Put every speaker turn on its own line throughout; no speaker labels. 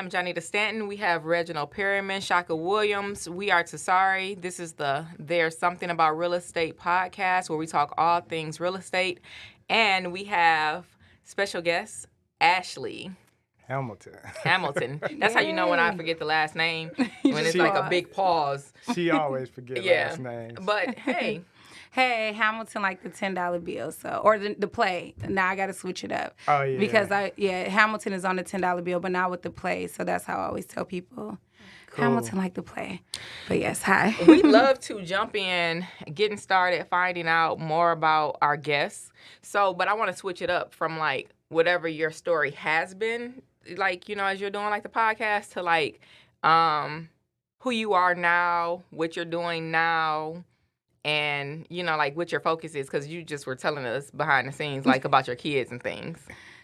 I'm Jonnita Stanton. We have Reginald Perryman, Kashka Williams. We are TSARE. This is the There's Something About Real Estate podcast where we talk all things real estate. And we have special guest, Ashley Hamilton. That's how you know when I forget the last name, when it's like a big pause.
She always forgets last names.
But hey.
Hey, Hamilton like the $10 bill, or the play. Now I got to switch it up.
Oh, yeah.
Because Hamilton is on the $10 bill, but not with the play. So that's how I always tell people. Cool. Hamilton like the play. But yes, hi.
We love to jump in, getting started, finding out more about our guests. But I want to switch it up from like whatever your story has been, like, you know, as you're doing like the podcast, to like who you are now, what you're doing now. And, you know, like what your focus is, because you just were telling us behind the scenes, like about your kids and things.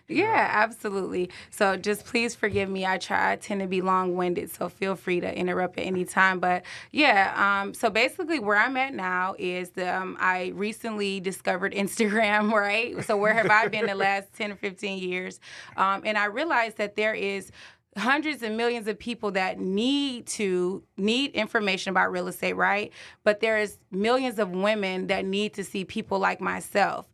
Yeah, absolutely. So just please forgive me. I tend to be long-winded, so feel free to interrupt at any time. But yeah, so basically where I'm at now is I recently discovered Instagram, right? So where have I been the last 10 or 15 years? And I realized that there is hundreds and millions of people that need information about real estate, right? But there's millions of women that need to see people like myself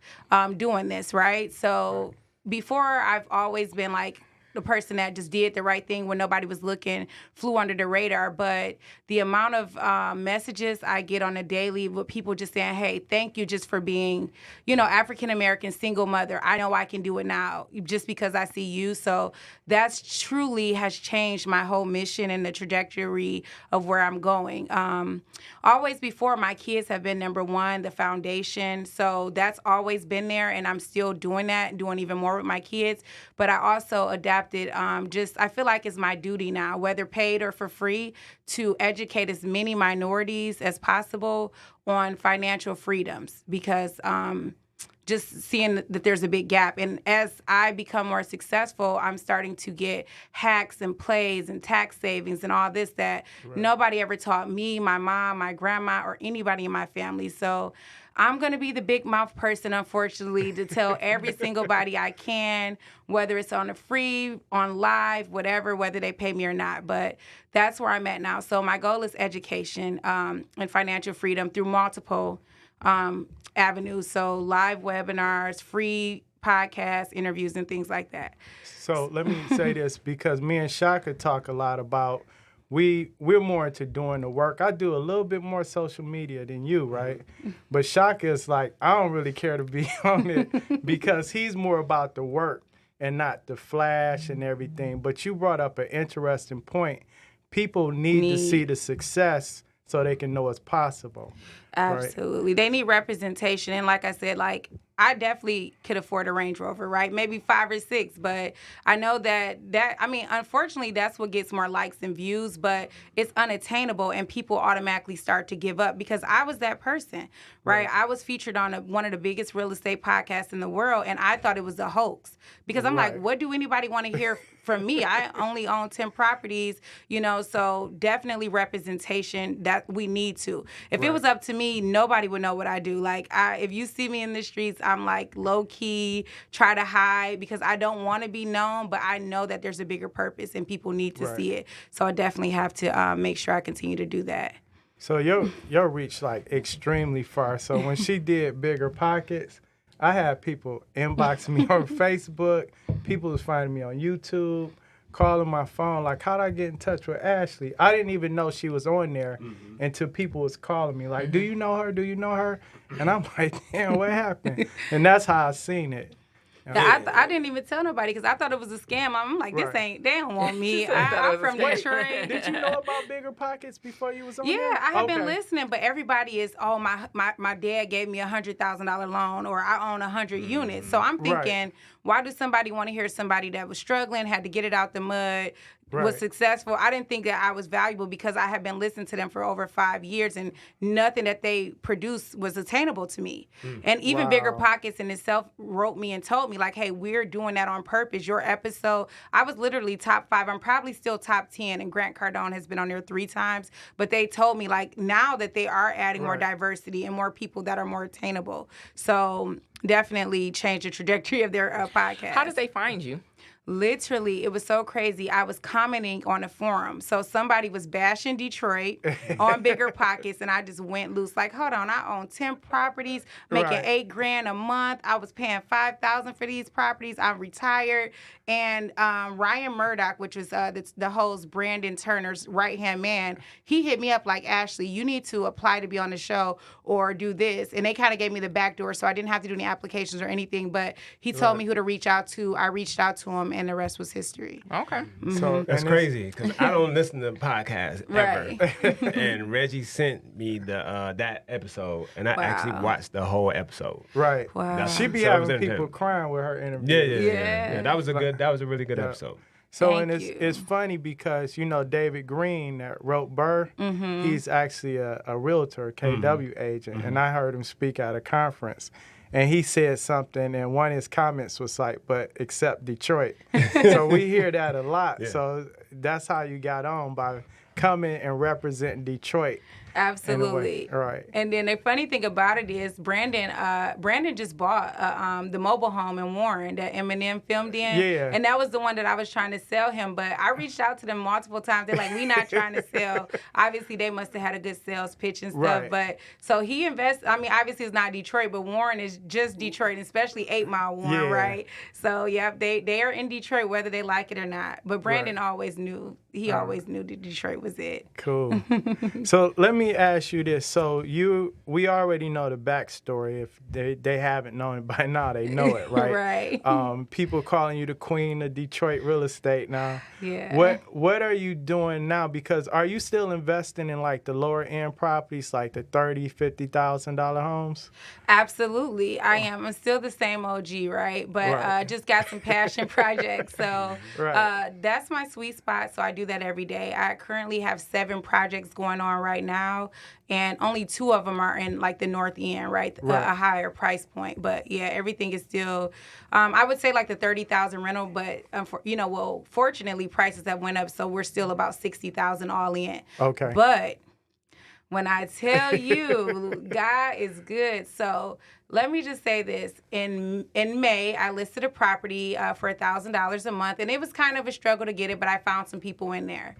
doing this, right? So before, I've always been like the person that just did the right thing when nobody was looking, flew under the radar. But the amount of messages I get on a daily with people just saying, hey, thank you just for being, you know, African-American single mother. I know I can do it now just because I see you. So that's truly has changed my whole mission and the trajectory of where I'm going. Always before, my kids have been number one, the foundation. So that's always been there, and I'm still doing that, doing even more with my kids. But I also adapted, I feel like it's my duty now, whether paid or for free, to educate as many minorities as possible on financial freedoms, because just seeing that there's a big gap. And as I become more successful, I'm starting to get hacks and plays and tax savings and all this that nobody ever taught me, my mom, my grandma, or anybody in my family. So I'm going to be the big mouth person, unfortunately, to tell every single body I can, whether it's on a free, on live, whatever, whether they pay me or not. But that's where I'm at now. So my goal is education and financial freedom through multiple avenues. So live webinars, free podcasts, interviews, and things like that.
So let me say this, because me and Kashka talk a lot about we're more into doing the work. I do a little bit more social media than you, right? But Kashka is like, I don't really care to be on it because he's more about the work and not the flash and everything. But you brought up an interesting point. People need to see the success so they can know it's possible.
Absolutely. Right? They need representation. And like I said, like, I definitely could afford a Range Rover, right? Maybe 5 or 6, but I know that unfortunately, that's what gets more likes and views, but it's unattainable, and people automatically start to give up, because I was that person, right? I was featured on one of the biggest real estate podcasts in the world, and I thought it was a hoax, because I'm like, what do anybody want to hear from me? I only own 10 properties, you know, so definitely representation that we need to. If it was up to me, nobody would know what I do. Like, if you see me in the streets, I'm like low key, try to hide, because I don't want to be known, but I know that there's a bigger purpose and people need to see it. So I definitely have to make sure I continue to do that.
So your reach like extremely far. So when she did BiggerPockets, I had people inboxing me on Facebook. People was finding me on YouTube, calling my phone, like, how'd I get in touch with Ashley? I didn't even know she was on there until people was calling me, like, do you know her? Do you know her? And I'm like, damn, what happened? And that's how I seen it.
I didn't even tell nobody, because I thought it was a scam. I'm like, they don't want me. I'm from Detroit.
Did you know about BiggerPockets before you was on there?
Yeah, I had been listening, but everybody is, my dad gave me $100,000 loan, or I own 100 units. So I'm thinking, why does somebody want to hear somebody that was struggling, had to get it out the mud, was successful? I didn't think that I was valuable, because I had been listening to them for over 5 years, and nothing that they produced was attainable to me. And even BiggerPockets in itself wrote me and told me, like, hey, we're doing that on purpose. Your episode, I was literally top 5. I'm probably still top 10, and Grant Cardone has been on there 3 times. But they told me, like, now that they are adding more diversity and more people that are more attainable. So definitely change the trajectory of their podcast.
How did they find you?
Literally, it was so crazy. I was commenting on a forum. So somebody was bashing Detroit on BiggerPockets, and I just went loose. Like, hold on, I own 10 properties, making
Right.
$8,000 a month. I was paying $5,000 for these properties. I'm retired. And Ryan Murdoch, which was the host, Brandon Turner's right-hand man, he hit me up like, Ashley, you need to apply to be on the show or do this. And they kind of gave me the back door, so I didn't have to do any applications or anything. But he told me who to reach out to. I reached out to him, and the rest was history.
Okay.
So
That's
and
crazy because I don't listen to podcasts
Right.
ever. And Reggie sent me the that episode, and I actually watched the whole episode.
Right.
Wow.
She be
So it was
having people
entertaining.
crying with her interview.
Yeah.
That was a really good episode.
So
Thank
and
you.
it's funny because David Green that wrote BRRR, he's actually a realtor, KW agent, and I heard him speak at a conference, and he said something, and one of his comments was like, "But except Detroit." So we hear that a lot.
Yeah.
So that's how you got on, by coming and representing Detroit.
Absolutely.
In a way. Right.
And then the funny thing about it is Brandon just bought the mobile home in Warren that Eminem filmed in.
Yeah.
And that was the one that I was trying to sell him. But I reached out to them multiple times. They're like, we not trying to sell. Obviously, they must have had a good sales pitch and stuff.
Right.
But so he invests. I mean, obviously, it's not Detroit, but Warren is just Detroit, especially 8 Mile Warren,
Yeah.
right? So, yeah, they are in Detroit whether they like it or not. But Brandon always knew. He always knew that Detroit was it.
Cool. So let me ask you this. So we already know the backstory. If they haven't known it by now, they know it, right?
Right.
People calling you the queen of Detroit real estate now.
Yeah.
What are you doing now? Because are you still investing in like the lower end properties, like the $30,000-$50,000 homes?
Absolutely, I am. I'm still the same OG, right? But
Right.
just got some passion projects. So
Right.
that's my sweet spot. So I do that every day. I currently have 7 projects going on right now, and only 2 of them are in like the North End, right? A higher price point. But yeah, everything is still, I would say like the 30,000 rental, but fortunately prices have went up, so we're still about 60,000 all in.
Okay.
But when I tell you, God is good. So let me just say this. In May, I listed a property for $1,000 a month, and it was kind of a struggle to get it, but I found some people in there.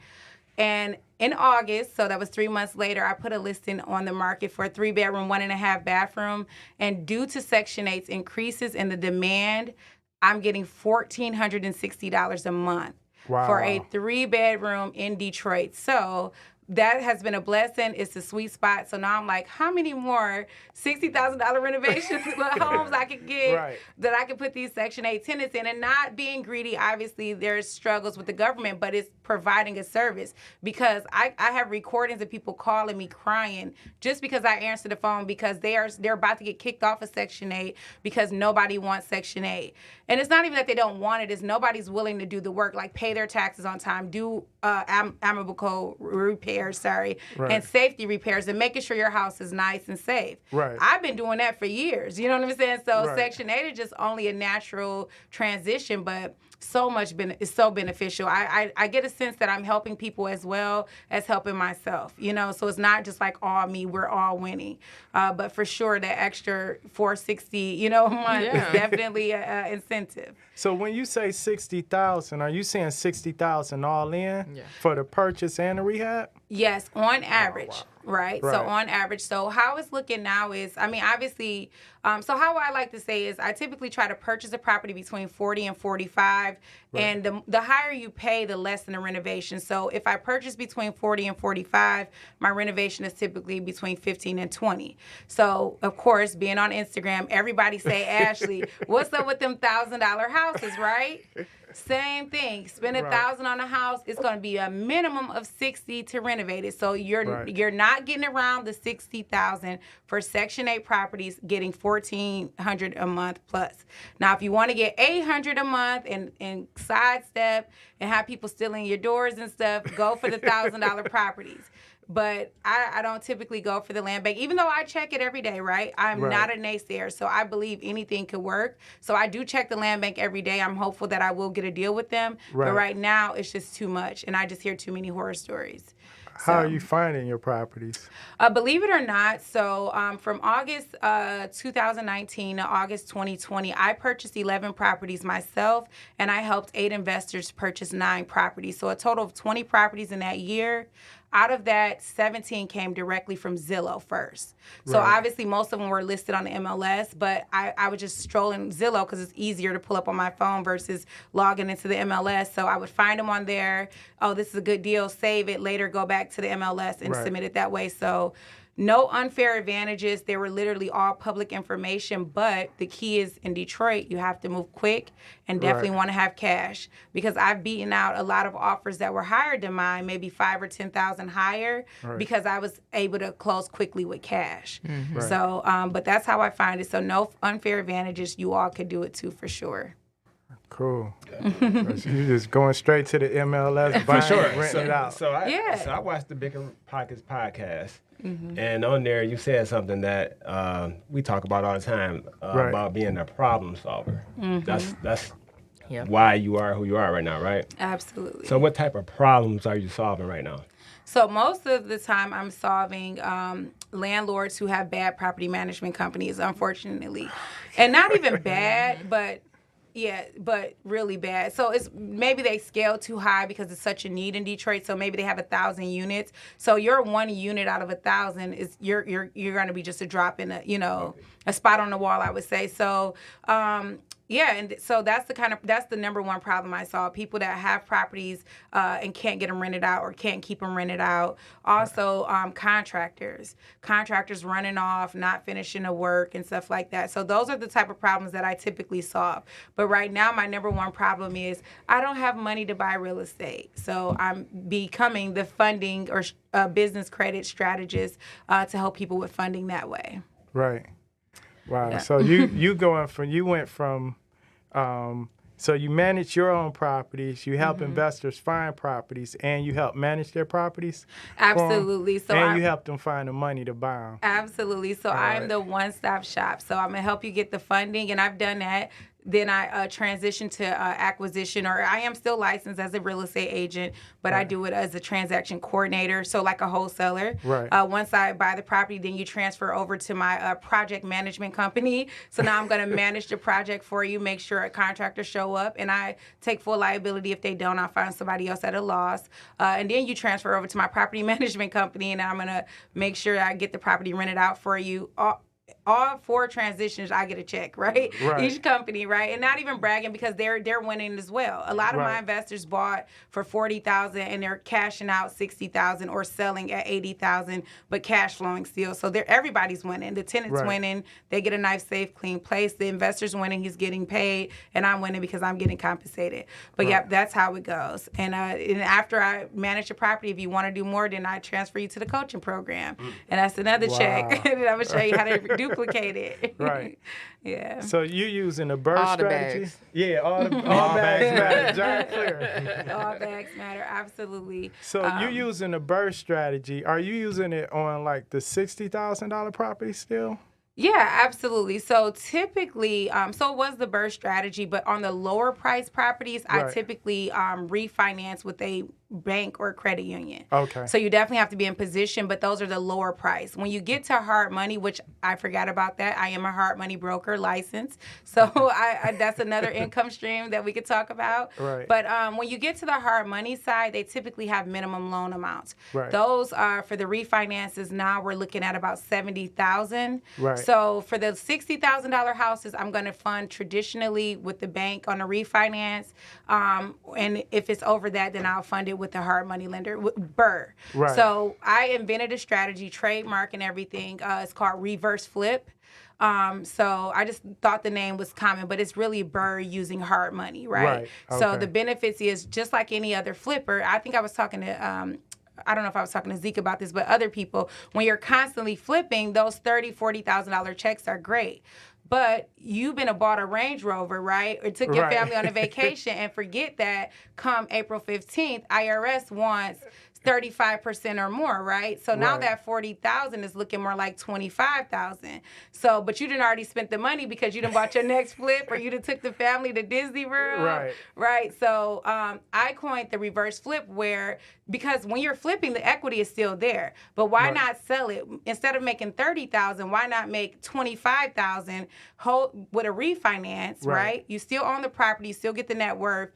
And in August, so that was 3 months later, I put a listing on the market for a 3-bedroom, 1.5 bathroom. And due to Section 8's increases in the demand, I'm getting $1,460 a month for a 3-bedroom in Detroit. So that has been a blessing. It's a sweet spot. So now I'm like, how many more $60,000 renovations homes I could get that I can put these Section 8 tenants in, and not being greedy. Obviously, there's struggles with the government, but it's providing a service, because I have recordings of people calling me crying just because I answer the phone, because they're about to get kicked off of Section 8 because nobody wants Section 8. And it's not even that they don't want it, it's nobody's willing to do the work, like pay their taxes on time, do amicable repairs, and safety repairs, and making sure your house is nice and safe.
Right.
I've been doing that for years. You know what I'm saying? So Section 8 is just only a natural transition, but it's so beneficial. I get a sense that I'm helping people as well as helping myself, so it's not just like all me, we're all winning. But for sure, that extra $460, a month is definitely an incentive.
So when you say 60,000, are you saying 60,000 all in for the purchase and the rehab?
Yes, on average, right? So on average. So how it's looking now is, obviously, so how I like to say is I typically try to purchase a property between 40 and 45, and the higher you pay, the less in the renovation. So if I purchase between 40 and 45, my renovation is typically between 15 and 20. So, of course, being on Instagram, everybody say, Ashley, what's up with them $1,000 houses, right? Same thing. Spend $1,000 on a house. It's going to be a minimum of $60 to renovate it. So you're not getting around the $60,000 for Section 8 properties, getting $1,400 a month plus. Now, if you want to get $800 a month and sidestep and have people still in your doors and stuff, go for the $1,000 properties. But I don't typically go for the land bank, even though I check it every day, right? I'm not a naysayer, so I believe anything could work. So I do check the land bank every day. I'm hopeful that I will get a deal with them. But right now, it's just too much, and I just hear too many horror stories.
How are you finding your properties?
Believe it or not, so from August 2019 to August 2020, I purchased 11 properties myself, and I helped 8 investors purchase 9 properties. So a total of 20 properties in that year. Out of that, 17 came directly from Zillow first. So obviously most of them were listed on the MLS, but I was just strolling Zillow because it's easier to pull up on my phone versus logging into the MLS. So I would find them on there. Oh, this is a good deal. Save it. Later go back to the MLS and submit it that way. So no unfair advantages. They were literally all public information, but the key is in Detroit, you have to move quick and definitely want to have cash, because I've beaten out a lot of offers that were higher than mine, maybe 5,000 or 10,000 higher, because I was able to close quickly with cash. So, but that's how I find it. So no unfair advantages. You all could do it too, for sure.
Cool. You just going straight to the MLS, buying, renting it out.
So I watched the BiggerPockets podcast. And on there, you said something that we talk about all the time about being a problem solver. That's why you are who you are right now, right?
Absolutely.
So what type of problems are you solving right now?
So most of the time I'm solving landlords who have bad property management companies, unfortunately. And not even bad, but really bad. So it's maybe they scale too high because it's such a need in Detroit. So maybe they have 1,000 units. So your 1 unit out of 1,000 is you're going to be just a drop in a spot on the wall, I would say. So and so that's the number one problem I saw. People that have properties and can't get them rented out or can't keep them rented out. Also, contractors running off, not finishing the work and stuff like that. So those are the type of problems that I typically solve. But right now, my number one problem is I don't have money to buy real estate. So I'm becoming the funding or business credit strategist to help people with funding that way.
Right. Wow. Yeah. So you went from so you manage your own properties, you help investors find properties, and you help manage their properties?
Absolutely.
You help them find the money to buy them?
Absolutely. So I'm the one-stop shop. So I'm going to help you get the funding, and I've done that. Then I transitioned to acquisition, or I am still licensed as a real estate agent, but I do it as a transaction coordinator, so like a wholesaler. Right. Once I buy the property, then you transfer over to my project management company. So now I'm going to manage the project for you, make sure contractors show up, and I take full liability. If they don't, I'll find somebody else at a loss. And then you transfer over to my property management company, and I'm going to make sure I get the property rented out for you. All 4 transitions, I get a check, right? Each company, right? And not even bragging, because they're winning as well. A lot of my investors bought for $40,000 and they're cashing out $60,000 or selling at $80,000, but cash flowing still. So everybody's winning. The tenant's winning. They get a nice, safe, clean place. The investor's winning. He's getting paid, and I'm winning because I'm getting compensated. But that's how it goes. And after I manage the property, if you want to do more, then I transfer you to the coaching program, and that's another check. And I'm gonna show you how to duplicate it.
Right.
Yeah.
So you using a BRRR strategy?
Bags.
Yeah, all bags matter. Giant clear.
All bags matter, absolutely.
So you using a BRRR strategy. Are you using it on like the $60,000 property still?
Yeah, absolutely. So typically, so it was the BRRR strategy, but on the lower price properties, I typically refinance with a bank or credit union. Okay. So you definitely have to be in position, but those are the lower price. When you get to hard money, which I forgot about that, I am a hard money broker licensed. So I that's another income stream that we could talk about. Right. But when you get to the hard money side, they typically have minimum loan amounts. Right. Those are for the refinances. Now we're looking at about $70,000. Right. So for the $60,000 houses, I'm going to fund traditionally with the bank on a refinance. And if it's over that, then I'll fund it with the hard money lender, BRRR. Right. So I invented a strategy, trademark and everything. It's called reverse flip. So I just thought the name was common, but it's really BRRR using hard money, right? Okay. So the benefits is just like any other flipper. I think I was talking to I don't know if I was talking to Zeke about this, but other people, when you're constantly flipping, those $30,000, $40,000 checks are great. But you've bought a Range Rover, right? Or took your family on a vacation, and forget that come April 15th, IRS wants 35% or more, right? So now
Right.
that 40,000 is looking more like 25,000. So, but you didn't already spent the money because you done bought your next flip, or you done took the family to Disney World,
Right.
right? So I coined the reverse flip, where because when you're flipping, the equity is still there. But why
Right.
not sell it instead of making 30,000? Why not make 25,000 with a refinance, right? You still own the property, you still get the net worth.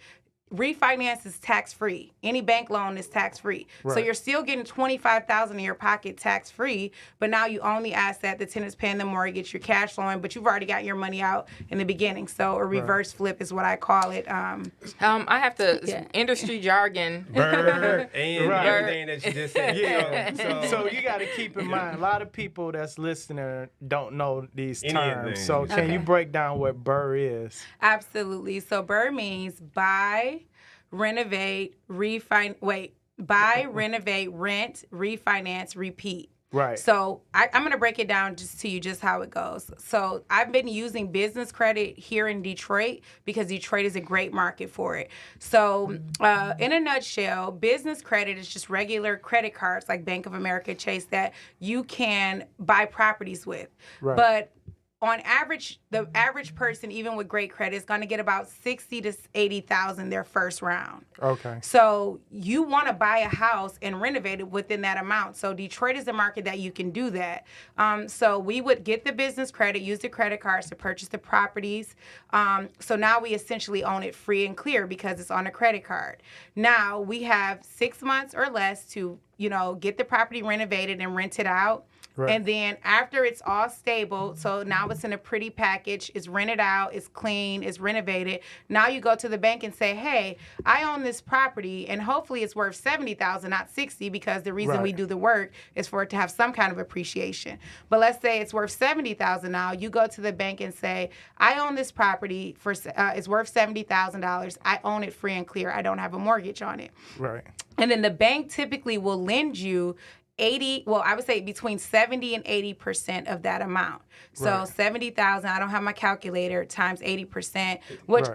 Refinance is tax-free. Any bank loan is tax-free. So
Right.
you're still getting $25,000 in your pocket tax-free, but now you own the asset. The tenant's paying the mortgage, you're cash flowing, but you've already got your money out in the beginning. So a reverse flip is what I call it.
I have to industry jargon.
BRRR and
Right.
everything that you just said.
Yeah. So you got to keep in mind, a lot of people that's listening don't know these terms.
Anything.
So can you break down what BRRR is?
Absolutely. So BRRRR means buy, renovate, buy, renovate, rent, refinance, repeat.
Right.
So I'm going to break it down just to you just how it goes. So I've been using business credit here in Detroit because Detroit is a great market for it. So in a nutshell, business credit is just regular credit cards like Bank of America, Chase, that you can buy properties with.
Right.
But on average, the average person, even with great credit, is going to get about 60 to 80,000 their first round.
Okay.
So you want to buy a house and renovate it within that amount. So Detroit is a market that you can do that. So we would get the business credit, use the credit cards to purchase the properties. So now we essentially own it free and clear because it's on a credit card. Now we have 6 months or less to, get the property renovated and rent it out.
Right.
And then after it's all stable, so now it's in a pretty package, it's rented out, it's clean, it's renovated. Now you go to the bank and say, hey, I own this property and hopefully it's worth 70,000, not 60, because the reason we do the work is for it to have some kind of appreciation. But let's say it's worth 70,000 now. You go to the bank and say, I own this property for it's worth $70,000. I own it free and clear. I don't have a mortgage on it.
Right.
And then the bank typically will lend you I would say between 70 and 80% of that amount. So 70,000, I don't have my calculator, times 80%, which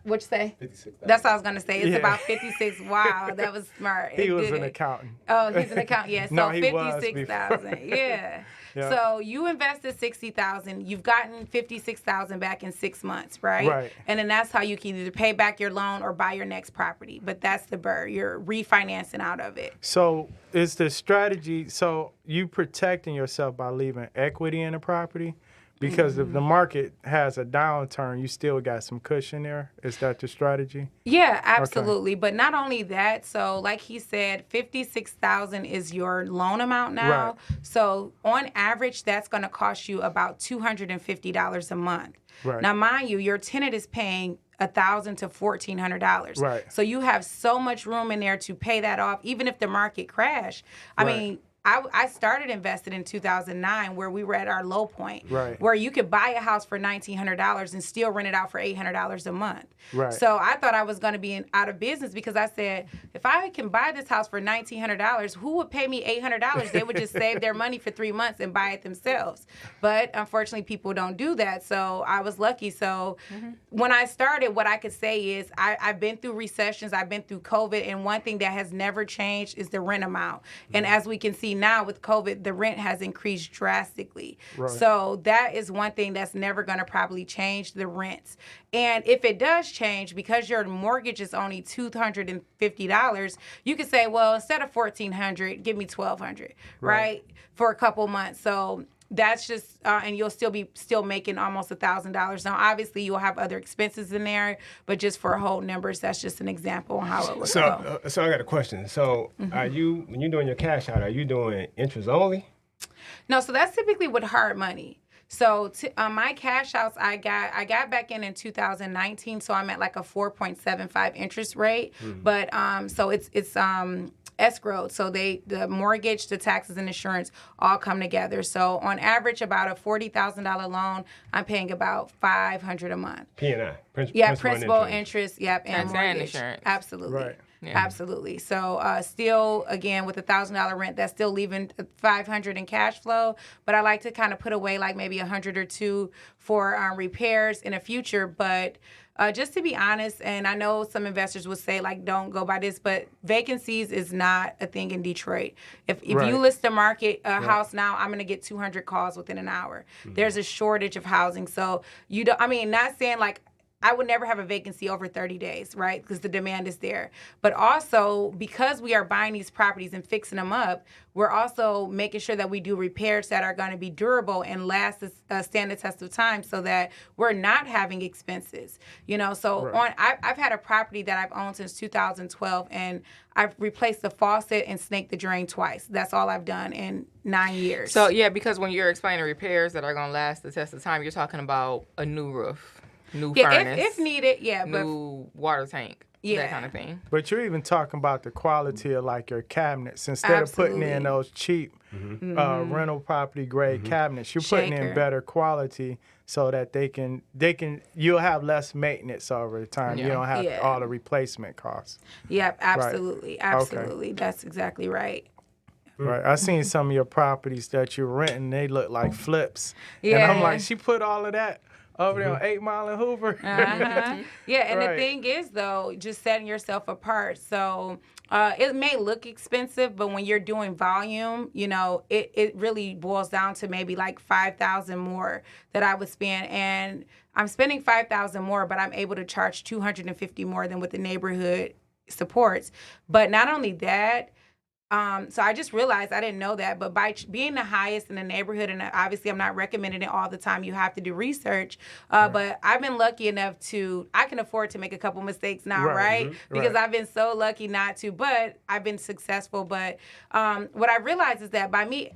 what'd you say?
56,000.
That's what I was gonna say. It's about 56. Wow, that was smart.
He was an accountant.
Oh, he's an accountant. Yeah, so
No, he was
56,000. Yeah.
Yeah.
So you invested 60,000. You've gotten 56,000 back in 6 months, right?
Right.
And then that's how you can either pay back your loan or buy your next property. But that's the BRRRR. You're refinancing out of it.
So is the strategy, so you protecting yourself by leaving equity in the property? Because if the market has a downturn, you still got some cushion there. Is that the strategy?
Yeah, absolutely. Okay. But not only that, so like he said, 56,000 is your loan amount now.
Right.
So on average, that's going to cost you about $250 a month.
Right.
Now, mind you, your tenant is paying $1,000 to $1,400.
Right.
So you have so much room in there to pay that off, even if the market crashed. I mean, I started investing in 2009 where we were at our low point, where you could buy a house for $1,900 and still rent it out for $800 a month.
Right.
So I thought I was going to be out of business because I said, if I can buy this house for $1,900, who would pay me $800? They would just save their money for 3 months and buy it themselves. But unfortunately, people don't do that. So I was lucky. So when I started, what I could say is I've been through recessions, I've been through COVID, and one thing that has never changed is the rent amount. And as we can see now with COVID, the rent has increased drastically.
Right.
So that is one thing that's never going to probably change, the rents. And if it does change, because your mortgage is only $250, you could say, well, instead of $1,400, give me $1,200, right? For a couple months. So that's just, and you'll still be making almost $1,000. Now, obviously, you'll have other expenses in there, but just for whole numbers, that's just an example on how it would go.
So I got a question. So when you're doing your cash out, are you doing interest only?
No, so that's typically with hard money. So my cash outs, I got back in 2019, so I'm at like a 4.75 interest rate. But so it's escrowed. So the mortgage, the taxes, and insurance all come together. So on average, about a $40,000 loan, I'm paying about $500 a month.
P&I.
Principal, interest, yep, and mortgage.
Insurance.
Absolutely.
Right.
Yeah.
Absolutely. So still, again, with $1,000 rent, that's still leaving $500 in cash flow. But I like to kind of put away like maybe $100 or $200 for repairs in the future. But just to be honest, and I know some investors would say like, don't go by this, but vacancies is not a thing in Detroit. If you list a market house now, I'm going to get 200 calls within an hour. There's a shortage of housing. So not saying like, I would never have a vacancy over 30 days, right? Because the demand is there. But also, because we are buying these properties and fixing them up, we're also making sure that we do repairs that are going to be durable and stand the test of time so that we're not having expenses. So I've had a property that I've owned since 2012, and I've replaced the faucet and snaked the drain twice. That's all I've done in 9 years.
So, yeah, because when you're explaining repairs that are going to last the test of time, you're talking about a new roof. New furnace,
if needed,
new water tank, that kind of thing.
But you're even talking about the quality of like your cabinets. Instead of putting in those cheap rental property grade cabinets, you're putting in better quality so that you'll have less maintenance over the time. You don't have all the replacement costs.
Yep, absolutely,
right.
absolutely.
Okay.
That's exactly right.
Right. I seen some of your properties that you're renting, they look like flips.
Yeah.
And I'm like, she put all of that over there on 8 Mile and Hoover.
Yeah, and the thing is, though, just setting yourself apart. So it may look expensive, but when you're doing volume, it really boils down to maybe like $5,000 more that I would spend. And I'm spending $5,000 more, but I'm able to charge $250 more than what the neighborhood supports. But not only that, so I just realized I didn't know that, but by being the highest in the neighborhood, and obviously I'm not recommending it all the time, you have to do research, but I've been lucky enough I can afford to make a couple mistakes now, right? Because I've been so lucky not to, but I've been successful. But what I realized is that by me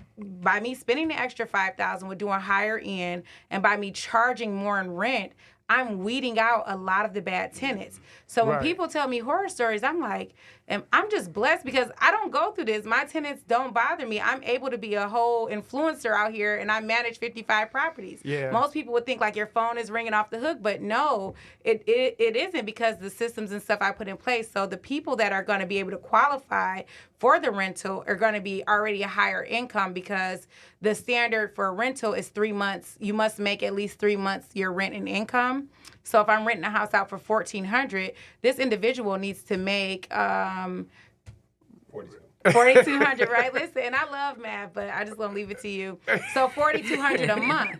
spending the extra $5,000 with doing higher end, and by me charging more in rent, I'm weeding out a lot of the bad tenants. So when people tell me horror stories, I'm like, I'm just blessed because I don't go through this. My tenants don't bother me. I'm able to be a whole influencer out here, and I manage 55 properties. Yeah. Most people would think like your phone is ringing off the hook, but no, it isn't, because the systems and stuff I put in place. So the people that are going to be able to qualify for the rental are going to be already a higher income, because the standard for a rental is 3 months. You must make at least 3 months your rent and income. So if I'm renting a house out for $1,400, this individual needs to make $4,200, right? Listen, and I love math, but I just want to leave it to you. So $4,200 a month.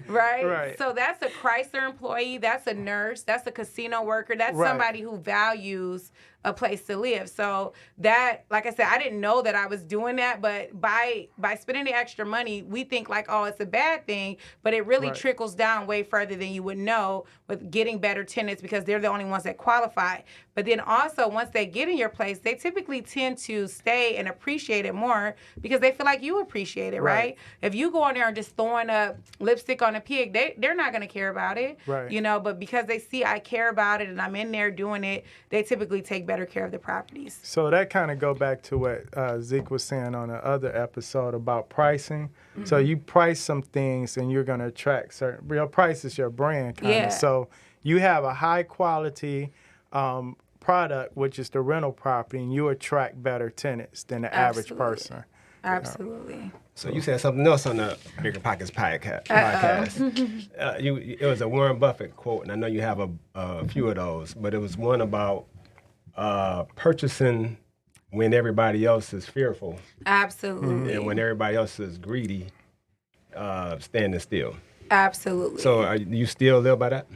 Right? So that's a Chrysler employee, that's a nurse, that's a casino worker, that's somebody who values a place to live. So that, like I said, I didn't know that I was doing that, but by spending the extra money, we think like, oh, it's a bad thing, but it really trickles down way further than you would know with getting better tenants, because they're the only ones that qualify. But then also, once they get in your place, they typically tend to stay and appreciate it more because they feel like you appreciate it, right? If you go in there and just throwing up lipstick on a pig, they're not going to care about it, but because they see I care about it and I'm in there doing it, they typically take better care of the properties.
So that kind of go back to what Zeke was saying on the other episode about pricing. So you price some things and you're going to attract certain, your price is your brand kind of. So you have a high quality product, which is the rental property, and you attract better tenants than the average person.
Absolutely.
So you said something else on the BiggerPockets podcast. It was a Warren Buffett quote, and I know you have a few of those, but it was one about purchasing when everybody else is fearful.
Absolutely.
And when everybody else is greedy, standing still.
Absolutely.
So you still live by that?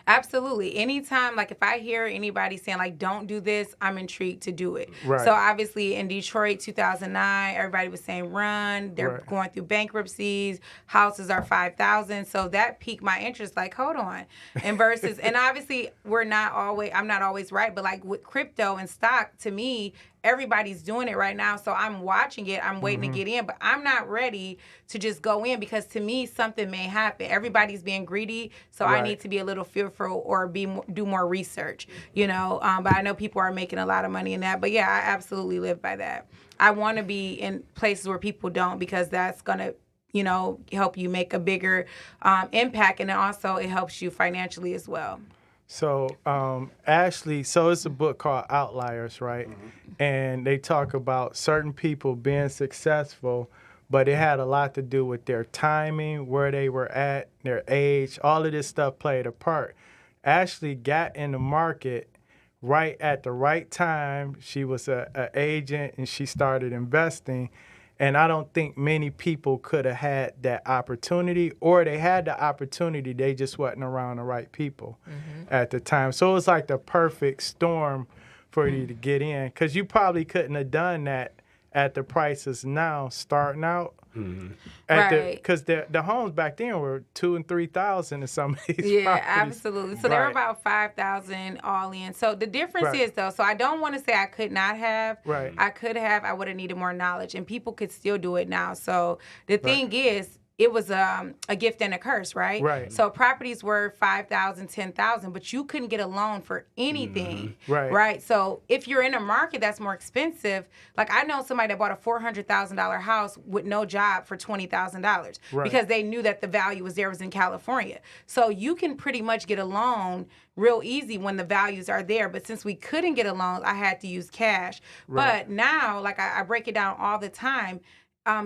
Absolutely. Anytime, like if I hear anybody saying like, don't do this, I'm intrigued to do it.
Right.
So obviously in Detroit, 2009, everybody was saying run. They're going through bankruptcies. Houses are $5,000. So that piqued my interest. Like, hold on. And versus, and obviously I'm not always right, but like with crypto and stock, to me, everybody's doing it right now. So I'm watching it. I'm waiting to get in, but I'm not ready to just go in because to me, something may happen. Everybody's being greedy. So I need to be a little fearful or do more research, But I know people are making a lot of money in that. But yeah, I absolutely live by that. I want to be in places where people don't, because that's going to, help you make a bigger impact. And then also it helps you financially as well.
So Ashley, so it's a book called Outliers, right? And they talk about certain people being successful, but it had a lot to do with their timing, where they were at, their age, all of this stuff played a part. Ashley got in the market right at the right time. She was an agent and she started investing. And I don't think many people could have had that opportunity, or they had the opportunity, they just wasn't around the right people at the time. So it was like the perfect storm for you to get in, because you probably couldn't have done that at the prices now starting out. Because the homes back then were 2,000 and 3,000 in some of these properties.
Absolutely. So they were about 5,000 all in. So the difference is, though, so I don't want to say I could not have. I could have. I would have needed more knowledge, and people could still do it now. So the thing is, it was a gift and a curse, right? So properties were 5,000, 10,000, but you couldn't get a loan for anything, right? So if you're in a market that's more expensive, like I know somebody that bought a $400,000 house with no job for $20,000 because they knew that the value was there, was in California. So you can pretty much get a loan real easy when the values are there. But since we couldn't get a loan, I had to use cash. But now, like I break it down all the time,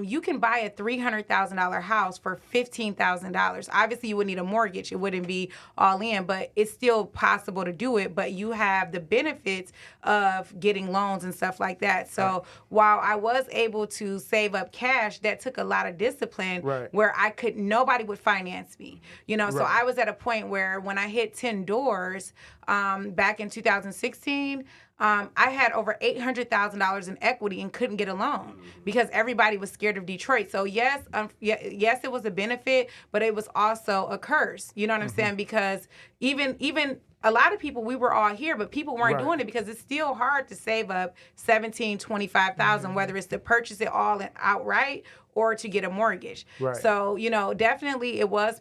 you can buy a $300,000 house for $15,000. Obviously, you would need a mortgage. It wouldn't be all in, but it's still possible to do it. But you have the benefits of getting loans and stuff like that. So while I was able to save up cash, that took a lot of discipline where nobody would finance me. So I was at a point where when I hit 10 doors back in 2016, I had over $800,000 in equity and couldn't get a loan because everybody was scared of Detroit. So yes, it was a benefit, but it was also a curse. You know what I'm saying? Because even a lot of people, we were all here, but people weren't doing it because it's still hard to save up $17,000, $25,000, whether it's to purchase it all outright or to get a mortgage. So, definitely it was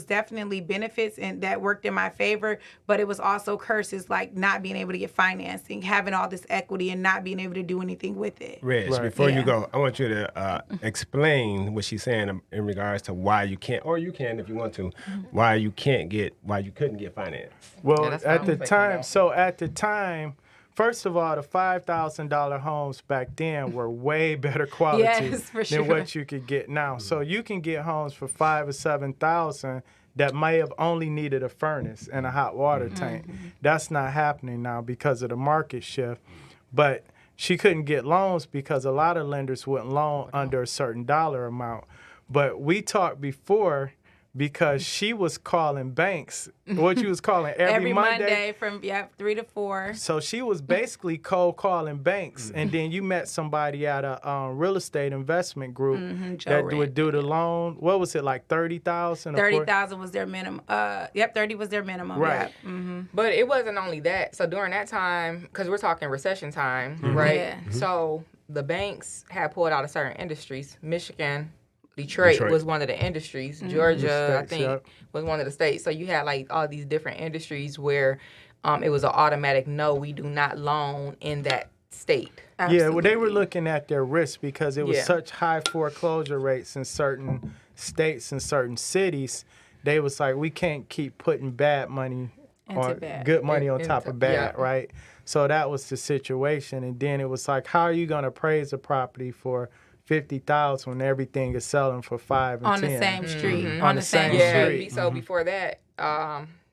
definitely benefits and that worked in my favor, but it was also curses, like not being able to get financing, having all this equity and not being able to do anything with it.
Reg, before you go, I want you to explain what she's saying in regards to why you can't, or you can if you want to, why you couldn't get finance.
Well, at the time, first of all, the $5,000 homes back then were way better quality than what you could get now. So you can get homes for $5,000 or $7,000 that may have only needed a furnace and a hot water tank. That's not happening now because of the market shift. But she couldn't get loans because a lot of lenders wouldn't loan under a certain dollar amount. But we talked before, because she was calling banks, what you was calling every Monday
from 3 to 4.
So she was basically cold calling banks, and then you met somebody at a real estate investment group that would do the loan. What was it, like $30,000?
$30,000 was their minimum. 30 was their minimum.
Right.
But it wasn't only that. So during that time, because we're talking recession time, right? Yeah. So the banks had pulled out of certain industries. Michigan. Detroit was one of the industries. Georgia, I think, was one of the states. So you had like all these different industries where it was an automatic no, we do not loan in that state.
Absolutely. Yeah, well, they were looking at their risk because it was such high foreclosure rates in certain states and certain cities. They was like, we can't keep putting good money on top of bad, right? So that was the situation. And then it was like, how are you going to appraise a property for $50,000 when everything is selling for $5,000 and $10,000
on the same street?
On the same street.
So before that,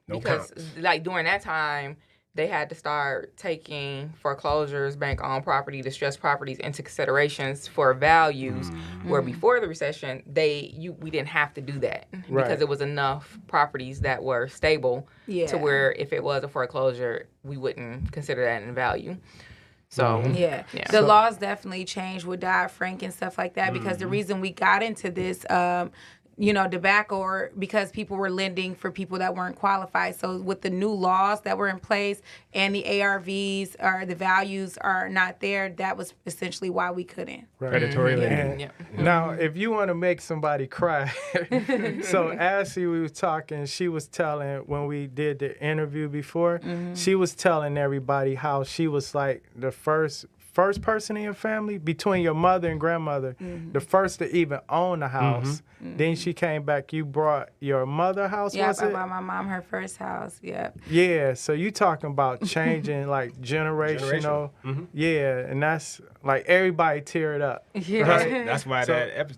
because like during that time, they had to start taking foreclosures, bank-owned property, distressed properties into considerations for values. Where before the recession, we didn't have to do that because it was enough properties that were stable to where if it was a foreclosure, we wouldn't consider that in value. So
the laws definitely changed with Dodd-Frank and stuff like that because the reason we got into this debacle or because people were lending for people that weren't qualified. So with the new laws that were in place and the ARVs or the values are not there, that was essentially why we couldn't.
Predatory lending.
Now, if you want to make somebody cry, so Ashley, we were talking, she was telling, when we did the interview before, she was telling everybody how she was like the first first person in your family, between your mother and grandmother, the first to even own a house. Then she came back. You brought your mother a house, was
I
it?
bought my mom her first house. Yep.
Yeah, so you talking about changing like generational. Yeah, and that's like everybody tear it up.
Yeah.
Right?
That's why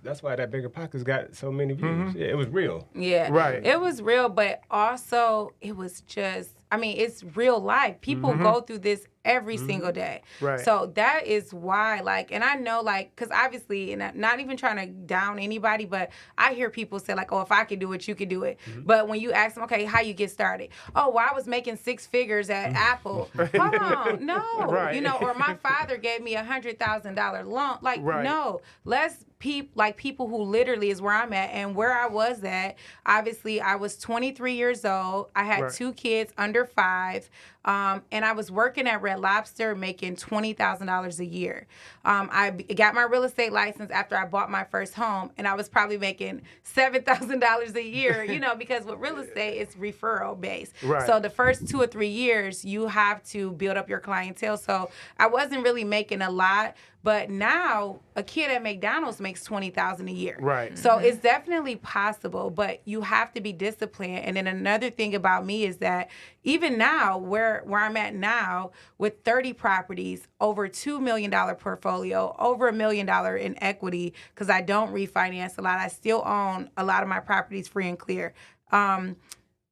that's why that BiggerPockets got so many views. Yeah, it was real.
Yeah.
Right.
It was real, but also it was just, I mean, it's real life. People go through this every single day.
Right.
So that is why, like, and I know, like, because obviously, and I'm not even trying to down anybody, but I hear people say, like, oh, if I can do it, you can do it. But when you ask them, okay, how you get started? Oh, well, I was making 6 figures at Apple. Hold on. No.
Right.
You know, or my father gave me $100,000 loan. Like,
Right.
no. Let's people who literally is where I'm at and where I was at. Obviously, I was 23 years old. I had 2 kids under 5. And I was working at Red Lobster making $20,000 a year. I got my real estate license after I bought my first home, and I was probably making $7,000 a year, you know, because with real estate, it's referral based.
Right.
So the first 2 or 3 years, you have to build up your clientele. So I wasn't really making a lot. But now a kid at McDonald's makes $20,000 a year.
Right.
So it's definitely possible, but you have to be disciplined. And then another thing about me is that even now, where I'm at now, with 30 properties, over $2 million portfolio, over $1 million in equity, because I don't refinance a lot. I still own a lot of my properties free and clear.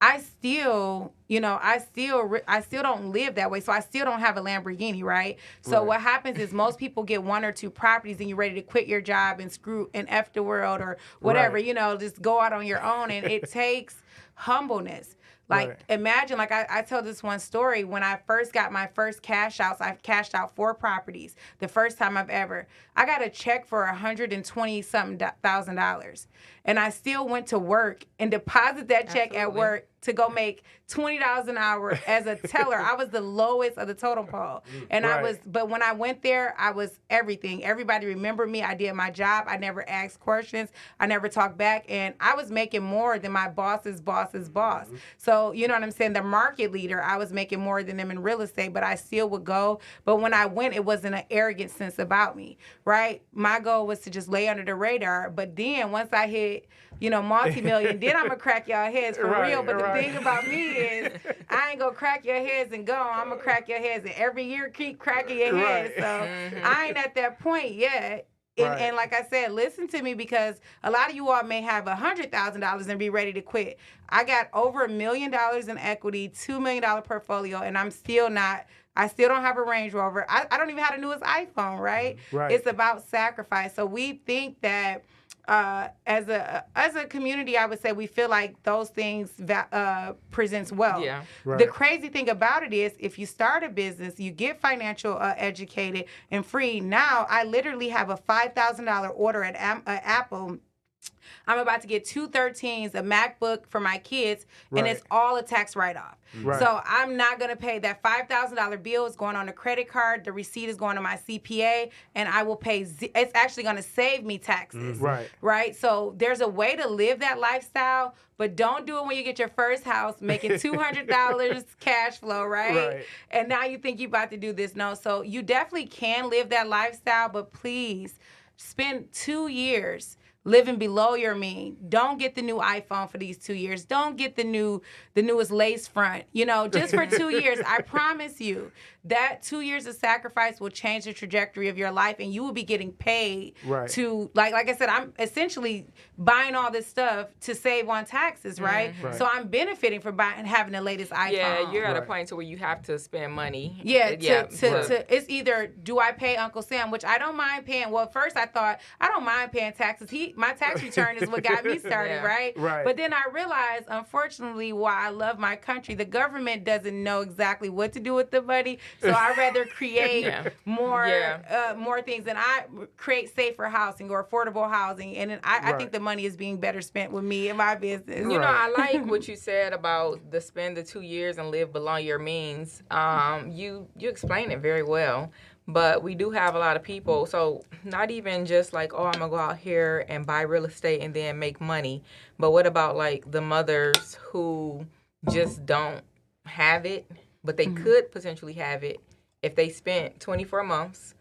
I still don't live that way. So I still don't have a Lamborghini, right? So what happens is most people get 1 or 2 properties and you're ready to quit your job and screw and F the world or whatever, you know, just go out on your own. And it takes humbleness. Like, imagine, like I tell this one story. When I first got my first cash outs, I cashed out 4 properties. The first time I've ever. I got a check for $120-something thousand. And I still went to work and deposited that check at work to go make $20 an hour as a teller. I was the lowest of the totem pole. And but when I went there, I was everything. Everybody remembered me. I did my job. I never asked questions. I never talked back. And I was making more than my boss's boss's boss. So, you know what I'm saying? The market leader, I was making more than them in real estate, but I still would go. But when I went, it wasn't an arrogant sense about me, right? My goal was to just lay under the radar. But then once I hit, you know, multi-million, then I'm going to crack y'all heads for real. But the thing about me is I ain't going to crack your heads and go. I'm going to crack your heads and every year keep cracking your heads. So I ain't at that point yet. And like I said, listen to me, because a lot of you all may have $100,000 and be ready to quit. I got over $1 million in equity, $2 million portfolio, and I still don't have a Range Rover. I don't even have the newest iPhone, right? It's about sacrifice. So we think that as a community, I would say we feel like those things presents wealth. Yeah. The crazy thing about it is, if you start a business, you get financial educated and free. Now, I literally have a $5,000 order at Apple. I'm about to get 2 13s, a MacBook for my kids, and it's all a tax write-off. So I'm not going to pay that $5,000 bill. Is going on a credit card. The receipt is going to my CPA, and I will pay. It's actually going to save me taxes. Right. So there's a way to live that lifestyle, but don't do it when you get your first house, making $200 cash flow, right? And now you think you're about to do this. No. So you definitely can live that lifestyle, but please spend 2 years living below your mean. Don't get the new iPhone for these 2 years. Don't get the newest lace front. You know, just for 2 years. I promise you that 2 years of sacrifice will change the trajectory of your life, and you will be getting paid to, like I said, I'm essentially buying all this stuff to save on taxes, right? So I'm benefiting from having the latest iPhone.
Yeah, you're at a point to where you have to spend money.
It's either do I pay Uncle Sam, which I don't mind paying. Well, first I thought I don't mind paying taxes. My tax return is what got me started, right? But then I realized, unfortunately, why I love my country, the government doesn't know exactly what to do with the money. So I'd rather create more things, and I create safer housing or affordable housing. And I think the money is being better spent with me and my business.
You know, I like what you said about spend the 2 years and live below your means. You explained it very well. But we do have a lot of people, so not even just like, oh, I'm going to go out here and buy real estate and then make money. But what about like the mothers who just don't have it, but they could potentially have it if they spent 24 months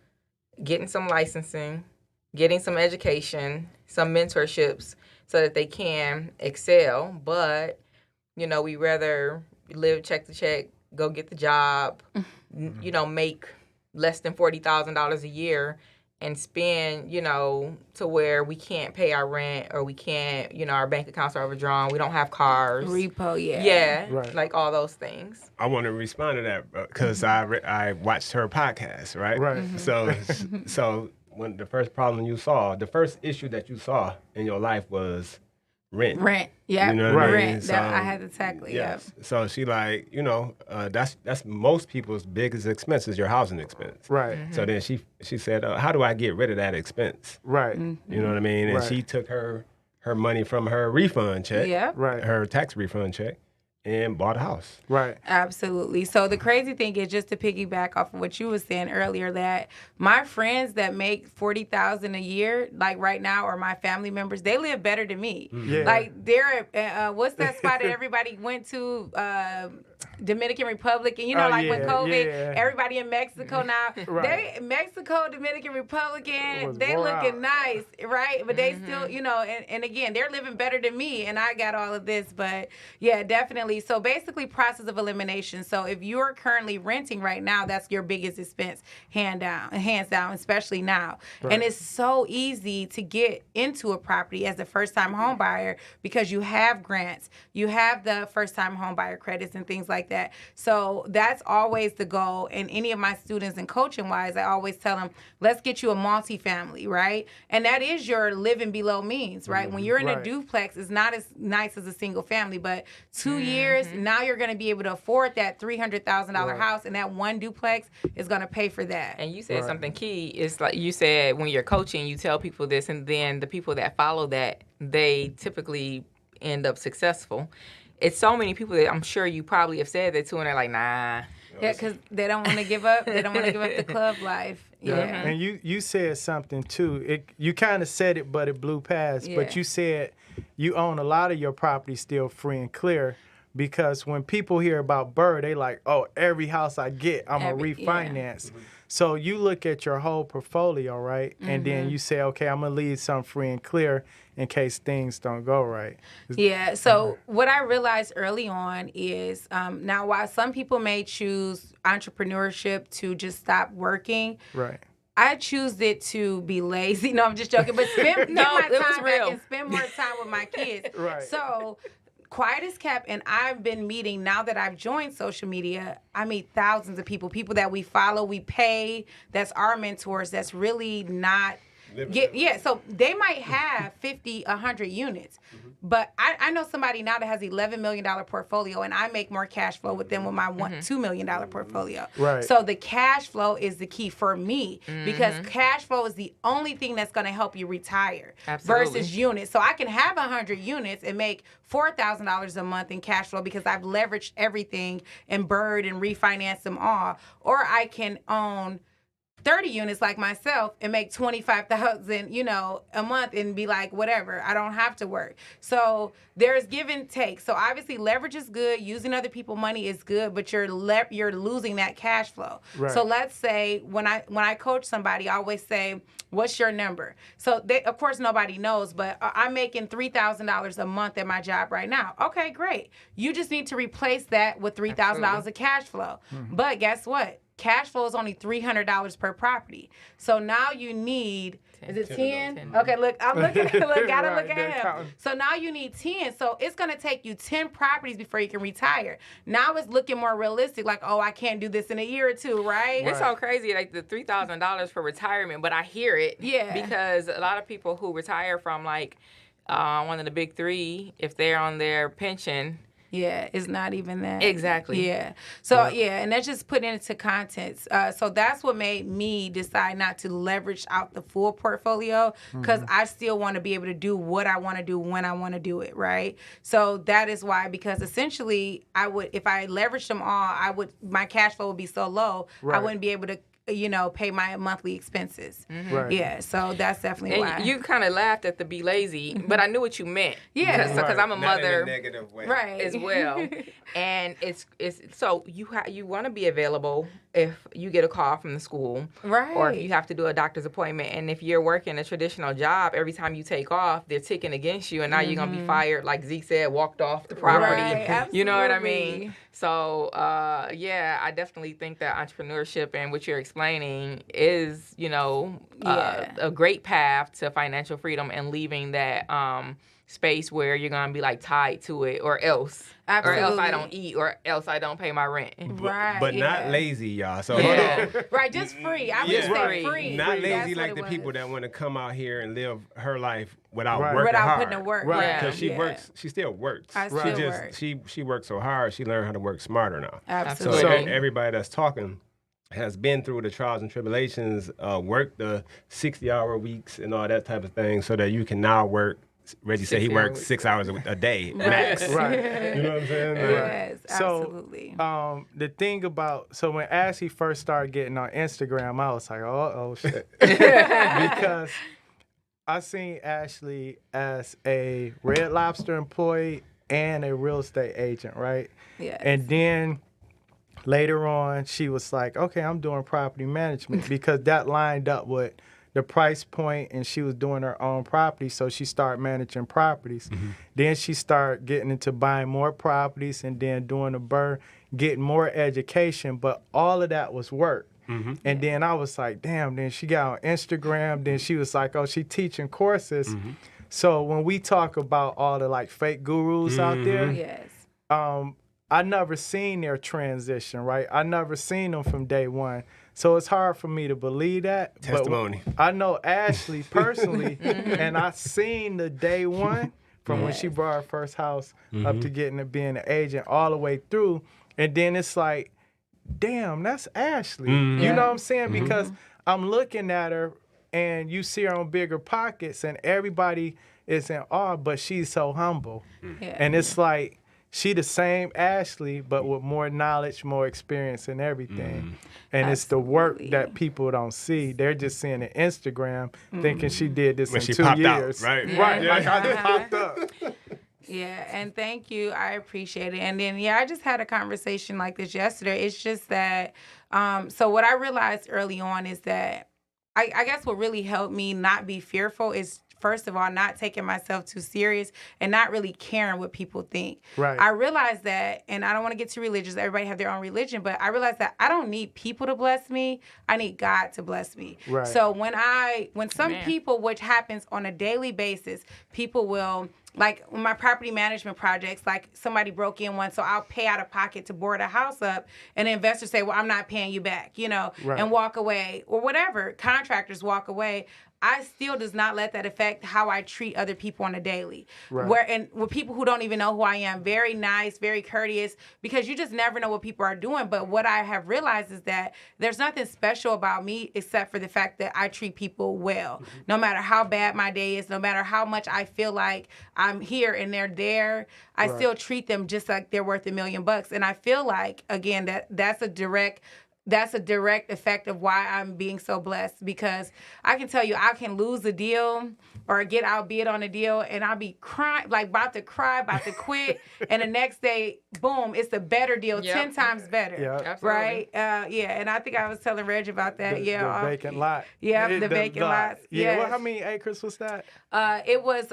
getting some licensing, getting some education, some mentorships so that they can excel. But, we rather live check to check, go get the job, make less than $40,000 a year and spend, to where we can't pay our rent or we can't, our bank accounts are overdrawn. We don't have cars.
Repo, yeah.
Yeah,
Right.
like all those things.
I want to respond to that because I watched her podcast, right?
Right.
So when the first issue that you saw in your life was rent.
Yeah.
You know what I mean?
Rent.
So,
That I had to tackle it.
yes. So she like, that's most people's biggest expense is your housing expense.
Right.
So then she said, how do I get rid of that expense?
Right.
You know what I mean? And
Right.
she took her money from her refund check,
Yeah.
Right.
her tax refund check, and bought a house.
Right.
Absolutely. So the crazy thing is, just to piggyback off of what you were saying earlier, that my friends that make $40,000 a year, like right now, or my family members, they live better than me.
Yeah.
Like they're what's that spot that everybody went to? Dominican Republic, and when COVID, everybody in Mexico now.
Right.
Mexico, Dominican Republic,
Was
they
wore
looking
out.
nice, right? But they still, and again, they're living better than me, and I got all of this. But yeah, definitely. So basically, process of elimination. So if you're currently renting right now, that's your biggest expense, hands down, especially now.
Right.
And it's so easy to get into a property as a first-time home buyer because you have grants, you have the first-time home buyer credits and things like that. So that's always the goal. And any of my students and coaching-wise, I always tell them, let's get you a multifamily, right? And that is your living below means, right? When you're in a
Right.
duplex, it's not as nice as a single family, but 2 years, now you're going to be able to afford that $300,000
Right.
house, and that one duplex is going to pay for that.
And you said
Right.
something key. It's like you said, when you're coaching, you tell people this, and then the people that follow that, they typically end up successful. It's so many people that I'm sure you probably have said that to, and they're like, nah.
Yeah, because they don't want to give up. They don't want to give up the club life. Yeah.
And you said something too. You kind of said it, but it blew past.
Yeah.
But you said you own a lot of your property still free and clear, because when people hear about BRRRR, they like, oh, every house I get, I'm gonna refinance. So you look at your whole portfolio, right? And then you say, okay, I'm gonna leave some free and clear in case things don't go right.
Yeah. So what I realized early on is now, while some people may choose entrepreneurship to just stop working,
Right.
I choose it to be lazy. No, I'm just joking. But get my
it was
time
real.
back and spend more time with my kids.
Right.
So quiet as kept, and I've been meeting, now that I've joined social media, I meet thousands of people that we follow, we pay, that's our mentors, that's really not so they might have 50, 100 units, but I know somebody now that has $11 million portfolio, and I make more cash flow with them with my $2 million portfolio.
Right.
So the cash flow is the key for me, because cash flow is the only thing that's going to help you retire.
Absolutely.
Versus units. So I can have 100 units and make $4,000 a month in cash flow because I've leveraged everything and BRRR'd and refinanced them all. Or I can own 30 units like myself and make $25,000, a month and be like, whatever, I don't have to work. So there's give and take. So obviously leverage is good. Using other people's money is good, but you're losing that cash flow.
Right.
So let's say when I coach somebody, I always say, what's your number? So of course nobody knows, but I'm making $3,000 a month at my job right now. Okay, great. You just need to replace that with $3,000 of cash flow. But guess what? Cash flow is only $300 per property. So now you need, is it 10? Okay, look, I'm looking, gotta
Right,
look
they're
at him.
counting.
So now you need 10. So it's gonna take you 10 properties before you can retire. Now it's looking more realistic, like, oh, I can't do this in a year or two, right?
It's so crazy, like the $3,000 for retirement, but I hear it.
Yeah.
Because a lot of people who retire from like one of the big three, if they're on their pension.
Yeah, it's not even that.
Exactly.
Yeah. So, and that's just put into context. So that's what made me decide not to leverage out the full portfolio, because I still want to be able to do what I want to do when I want to do it, right? So that is why, because essentially if I leveraged them all, my cash flow would be so low, I
Right.
wouldn't be able to pay my monthly expenses.
Right.
Yeah, so that's definitely why.
And you kind of laughed at the be lazy, but I knew what you meant.
Yeah.
Because I'm a
Not in
mother.
a negative way.
Right.
As well. And it's so you want to be available if you get a call from the school,
Right.
or if you have to do a doctor's appointment. And if you're working a traditional job, every time you take off, they're ticking against you, and now you're gonna be fired, like Zeke said, walked off the property.
Right,
You know what I
absolutely.
mean? So yeah, I definitely think that entrepreneurship and what you're explaining is a great path to financial freedom, and leaving that space where you're gonna be like tied to it, or else I don't eat, or else I don't pay my rent.
Right.
But not lazy, y'all. So
Yeah.
Right, just free. I would
Yeah.
say free.
not
That's
lazy
what
like
it
the
was.
people that want to come out here and live her life without
Right.
working
Without
hard.
putting in work.
Right.
Yeah.
Because she
Yeah.
works, she still works.
I
Right.
still work.
She works so hard. She learned how to work smarter now.
Absolutely.
So everybody that's talking has been through the trials and tribulations, worked the 60-hour weeks and all that type of thing, so that you can now work. Reggie said he
60 hours.
works 6 hours a day max.
Right.
You know what I'm saying?
Yes,
So,
absolutely.
The thing about, so when Ashley first started getting on Instagram, I was like, oh shit. Because I seen Ashley as a Red Lobster employee and a real estate agent, right?
Yes.
And then later on, she was like, okay, I'm doing property management, because that lined up with the price point, and she was doing her own property, so she started managing properties. Then she started getting into buying more properties, and then doing the BRRRR, getting more education, but all of that was work. And then I was like, damn, then she got on Instagram, then she was like, oh, she teaching courses. So when we talk about all the like fake gurus out there,
Yes.
I never seen their transition, right? I never seen them from day one. So it's hard for me to believe that.
Testimony.
But I know Ashley personally, and I seen the day one from when she bought her first house up to getting to being an agent all the way through. And then it's like, damn, that's Ashley. You know what I'm saying? Because I'm looking at her, and you see her on BiggerPockets, and everybody is in awe, but she's so humble.
Yeah.
And it's like, she the same Ashley, but with more knowledge, more experience, and everything. And it's the work
Absolutely.
that people don't see. They're just seeing it Instagram, thinking she did this
When
in
she
2
popped out,
years.
right?
Right,
Yeah.
like I just popped up.
Yeah, and thank you. I appreciate it. And then, I just had a conversation like this yesterday. It's just that, so what I realized early on is that I guess what really helped me not be fearful is, first of all, not taking myself too serious and not really caring what people think.
Right.
I realized that, and I don't want to get too religious. Everybody have their own religion, but I realized that I don't need people to bless me. I need God to bless me.
Right.
So when some
Amen.
people, which happens on a daily basis, people will, like my property management projects, like somebody broke in one, so I'll pay out of pocket to board a house up, and the investors say, well, I'm not paying you back,
Right.
and walk away, or whatever. Contractors walk away. I still does not let that affect how I treat other people on a daily.
Right.
With people who don't even know who I am, very nice, very courteous, because you just never know what people are doing. But what I have realized is that there's nothing special about me except for the fact that I treat people well. No matter how bad my day is, no matter how much I feel like I'm here and they're there, I still treat them just like they're worth $1 million. And I feel like, again, that's a direct effect of why I'm being so blessed, because I can tell you I can lose a deal or get outbid on a deal, and I'll be crying, like about to cry, about to quit, and the next day, boom, it's a better deal,
Yep.
10 times better.
Yep.
Absolutely.
Right? And I think I was telling Reg about that.
The vacant lot.
Yeah, the vacant lots.
Yeah,
Yes.
well, how many acres was that?
It was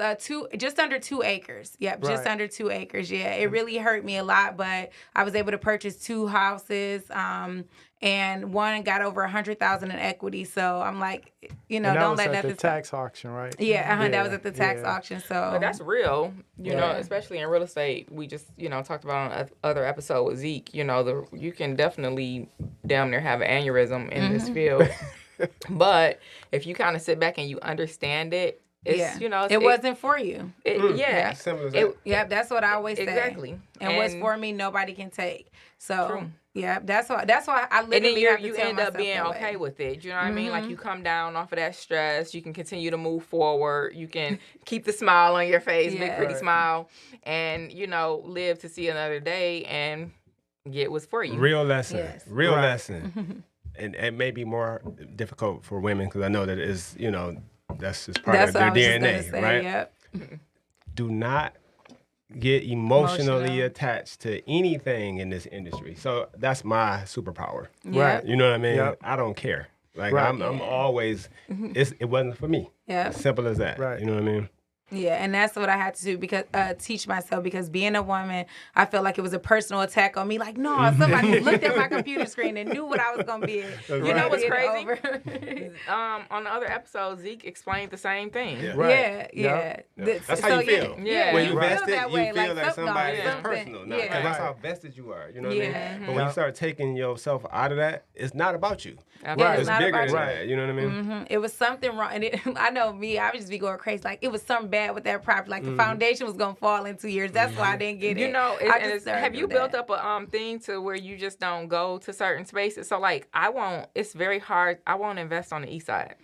just under 2 acres. Yep, just
Right.
under 2 acres. Yeah, it really hurt me a lot, but I was able to purchase 2 houses, and one got over 100,000 in equity. So I'm like,
And that
don't
was
let
at
nothing
the tax auction, right?
Yeah, that was at the tax auction. So
But that's real, you know,
Yeah.
especially in real estate. We just, talked about on other episode with Zeke, you can definitely damn near have an aneurysm in this field. But if you kind of sit back and you understand it, it's,
it wasn't for you.
Yeah.
Simple as that.
Yep, that's what I always say.
Exactly.
And what's
And-
for me, nobody can take. So
True.
yeah, that's why I
And then
literally have to
you
tell
end up
myself
being
that
okay
way.
with it. You know what I mean? Like you come down off of that stress. You can continue to move forward. You can keep the smile on your face, big
Yeah.
pretty
Right.
smile, and live to see another day and get what's for you.
Real lesson.
Yes.
Real
Right.
lesson. and it may be more difficult for women because I know that is, that's just part of
what I
their
was just
DNA,
gonna say,
right?
Yep.
Do not get emotionally attached to anything in this industry. So that's my superpower.
Yep.
You know what I mean?
Yep.
I don't care. Like
Right.
I'm always, it wasn't for me.
Yep.
Simple as that.
Right.
You know what I mean?
Yeah, and that's what I had to do because teach myself because being a woman, I felt like it was a personal attack on me. Like, no, somebody looked at my computer screen and knew what I was gonna be.
You know what's crazy? On the other episode, Zeke explained the same thing.
Yeah.
Right.
Yeah.
That's how you feel.
Yeah.
When you
feel
vested,
that
you
way,
feel like
something-
somebody is
something-
personal. Because
yeah.
that's how vested you are. You know what I mean?
Yeah.
But when you start taking yourself out of that, it's not about you.
Right.
It's
not
bigger
about
than
you.
that. You know what I mean?
It was something wrong, and I know me. I would just be going crazy. Like it was something bad with that property. Like the foundation was gonna fall in 2 years. That's why I didn't get it.
You know,
I just started
have you
with
built
that.
up a thing to where you just don't go to certain spaces? So like, it's very hard. I won't invest on the east side.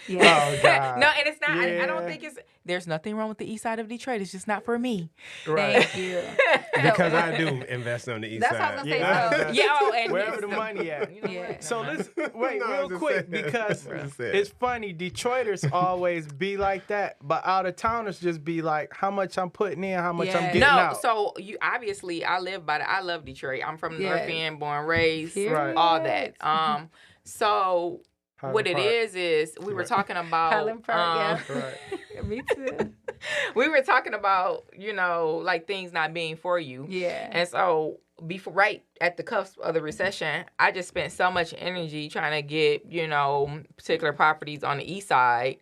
Yes.
Oh God.
No, and it's not. I don't
Yeah.
think there's nothing wrong with the east side of Detroit. It's just not for me.
Right.
Thank you.
Because I do invest on the east
That's
side.
what I was gonna say.
Yeah.
So,
Yeah, and
Wherever the money at.
You know
Yeah.
what?
So
Never mind.
let's wait
No, I
real
was just
quick
saying.
because
I was just saying.
it's funny. Detroiters always be like that, but out of towners just be like, how much I'm putting in, how much I'm
Yeah.
getting
No,
out.
so you obviously I live by I love Detroit. I'm from the North
Yeah.
End, born, raised,
Period.
all that. So
Highland
what it
Park.
is we were talking about
Highland Park,
Right.
me too.
we were talking about, like things not being for you.
Yeah.
And so before, right at the cusp of the recession, I just spent so much energy trying to get, particular properties on the east side.